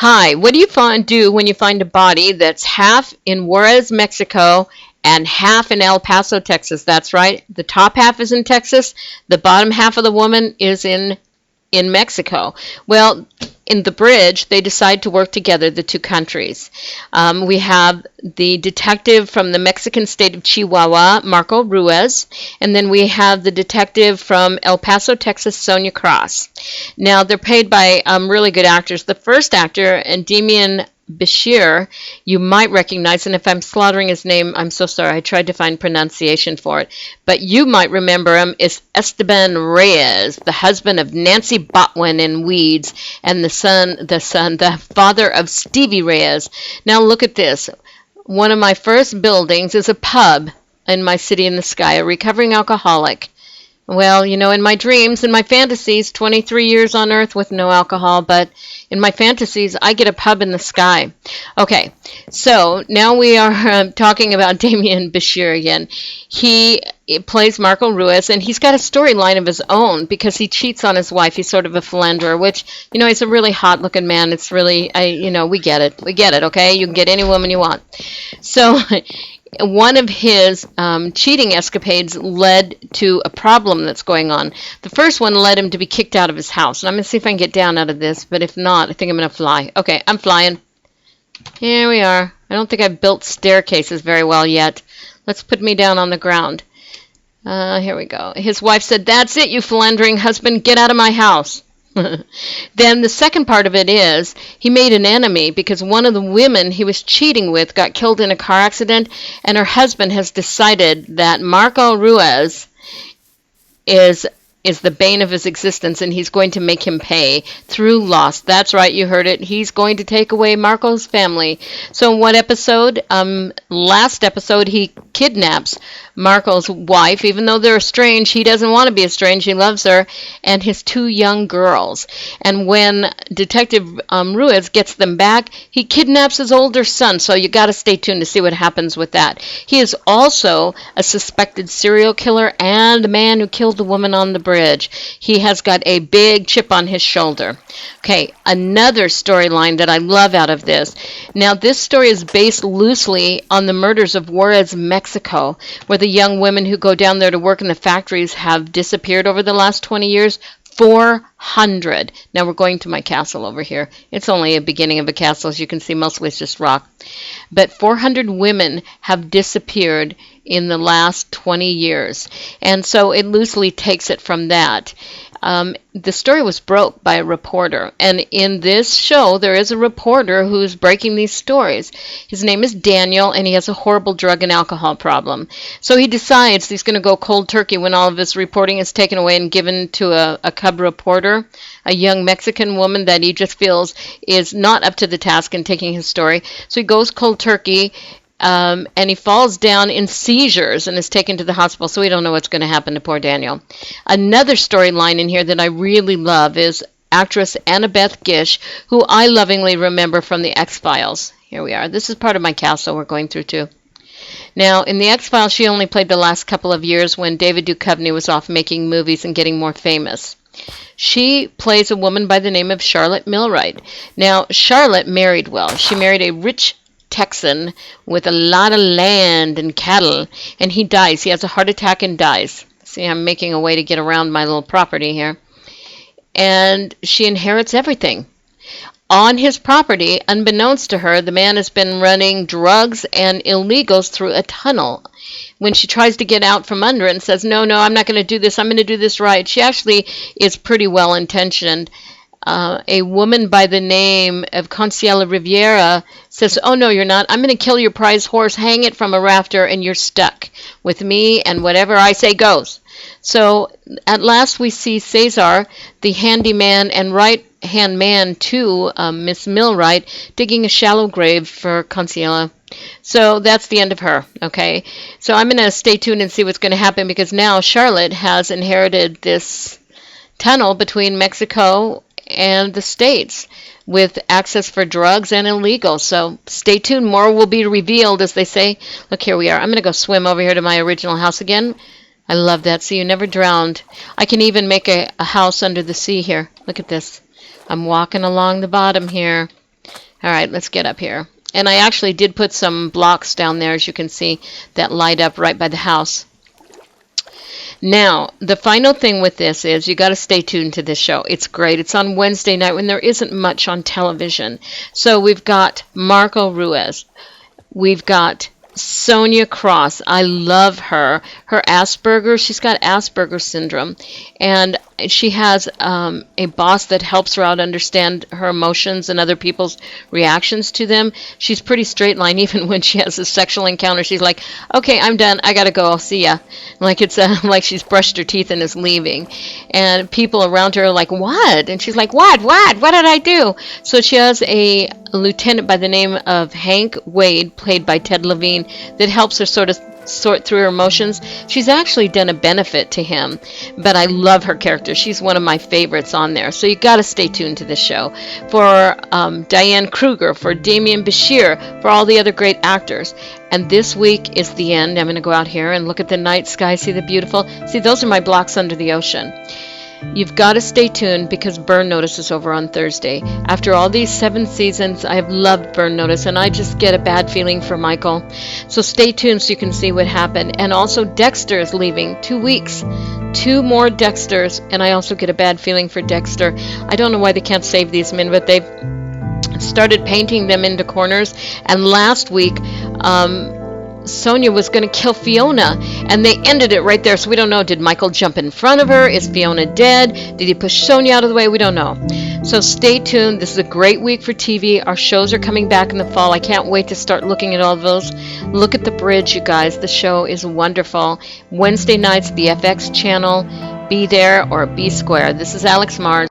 Hi, what do you do when you find a body that's half in Juarez, Mexico, and half in El Paso, Texas? That's right. The top half is in Texas. The bottom half of the woman is in Mexico. Well, in the bridge, they decide to work together, the two countries. We have the detective from the Mexican state of Chihuahua, Marco Ruiz, and then we have the detective from El Paso, Texas, Sonia Cross. Now, they're paid by really good actors. The first actor, and Demian Bashir, you might recognize, and if I'm slaughtering his name, I'm so sorry. I tried to find pronunciation for it. But you might remember him as Esteban Reyes, the husband of Nancy Botwin in Weeds, and the father of Stevie Reyes. Now look at this. One of my first buildings is a pub in my city in the sky, a recovering alcoholic. Well, in my dreams, in my fantasies, 23 years on Earth with no alcohol, but in my fantasies, I get a pub in the sky. Okay, so now we are talking about Demian Bashir again. He plays Marco Ruiz, and he's got a storyline of his own because he cheats on his wife. He's sort of a philanderer, which, he's a really hot-looking man. It's really, we get it. We get it, okay? You can get any woman you want. So one of his cheating escapades led to a problem that's going on. The first one led him to be kicked out of his house. And I'm going to see if I can get down out of this, but if not, I think I'm going to fly. Okay, I'm flying. Here we are. I don't think I've built staircases very well yet. Let's put me down on the ground. Here we go. His wife said, "That's it, you philandering husband. Get out of my house." Then the second part of it is he made an enemy because one of the women he was cheating with got killed in a car accident, and her husband has decided that Marco Ruiz is the bane of his existence, and he's going to make him pay through loss. That's right, you heard it. He's going to take away Marco's family. So in what episode? Last episode, he kidnaps Marco's wife. Even though they're estranged, he doesn't want to be estranged. He loves her, and his two young girls. And when Detective Ruiz gets them back, he kidnaps his older son. So you got to stay tuned to see what happens with that. He is also a suspected serial killer and a man who killed the woman on the bridge. He has got a big chip on his shoulder. Okay, another storyline that I love out of this. Now, this story is based loosely on the murders of Juarez, Mexico, where the young women who go down there to work in the factories have disappeared over the last 20 years. 400. Now we're going to my castle over here. It's only a beginning of a castle, as you can see. Mostly it's just rock. But 400 women have disappeared in the last 20 years. And so it loosely takes it from that. The story was broke by a reporter, and in this show there is a reporter who's breaking these stories. His name is Daniel, and he has a horrible drug and alcohol problem. So he decides he's going to go cold turkey when all of his reporting is taken away and given to a cub reporter, a young Mexican woman that he just feels is not up to the task in taking his story. So he goes cold turkey. And he falls down in seizures and is taken to the hospital, so we don't know what's going to happen to poor Daniel. Another storyline in here that I really love is actress Annabeth Gish, who I lovingly remember from the X-Files. Here we are. This is part of my castle we're going through, too. Now, in the X-Files, she only played the last couple of years when David Duchovny was off making movies and getting more famous. She plays a woman by the name of Charlotte Millwright. Now, Charlotte married well. She married a rich Texan with a lot of land and cattle, and he dies. He has a heart attack and dies. See, I'm making a way to get around my little property here. And she inherits everything. On his property, unbeknownst to her, the man has been running drugs and illegals through a tunnel. When she tries to get out from under it and says, no, I'm not going to do this, I'm going to do this right, she actually is pretty well-intentioned. A woman by the name of Consuela Riviera says, oh, no, you're not. I'm going to kill your prize horse, hang it from a rafter, and you're stuck with me, and whatever I say goes. So at last we see Cesar, the handyman and right-hand man to Miss Millwright, digging a shallow grave for Consuela. So that's the end of her, okay? So I'm going to stay tuned and see what's going to happen, because now Charlotte has inherited this tunnel between Mexico and the States with access for drugs and illegal. So stay tuned. More will be revealed, as they say. Look, here we are. I'm going to go swim over here to my original house again. I love that. See, you never drowned. I can even make a house under the sea here. Look at this. I'm walking along the bottom here. All right, let's get up here. And I actually did put some blocks down there, as you can see, that light up right by the house. Now, the final thing with this is you got to stay tuned to this show. It's great. It's on Wednesday night when there isn't much on television. So we've got Marco Ruiz. We've got Sonia Cross. I love her. Her Asperger, she's got Asperger syndrome. And she has a boss that helps her out understand her emotions and other people's reactions to them. She's pretty straight line. Even when she has a sexual encounter, she's like, okay, I'm done. I got to go. I'll see ya. Like it's like she's brushed her teeth and is leaving. And people around her are like, what? And she's like, what? What did I do? So she has a lieutenant by the name of Hank Wade, played by Ted Levine, that helps her sort of sort through her emotions. She's actually done a benefit to him, but I love her character. She's one of my favorites on there. So you got to stay tuned to this show. For Diane Kruger, for Damian Bashir, for all the other great actors. And this week is the end. I'm going to go out here and look at the night sky, see the beautiful. See, those are my blocks under the ocean. You've got to stay tuned because Burn Notice is over on Thursday. After all these 7 seasons, I've loved Burn Notice, and I just get a bad feeling for Michael. So stay tuned so you can see what happened. And also, Dexter is leaving. 2 weeks. 2 more Dexters, and I also get a bad feeling for Dexter. I don't know why they can't save these men, but they've started painting them into corners. And last week, Sonia was going to kill Fiona, and they ended it right there. So we don't know. Did Michael jump in front of her? Is Fiona dead? Did he push Sonia out of the way? We don't know. So stay tuned. This is a great week for TV. Our shows are coming back in the fall. I can't wait to start looking at all of those. Look at The Bridge, you guys. The show is wonderful. Wednesday nights, the FX channel. Be there or be square. This is Alex Mars.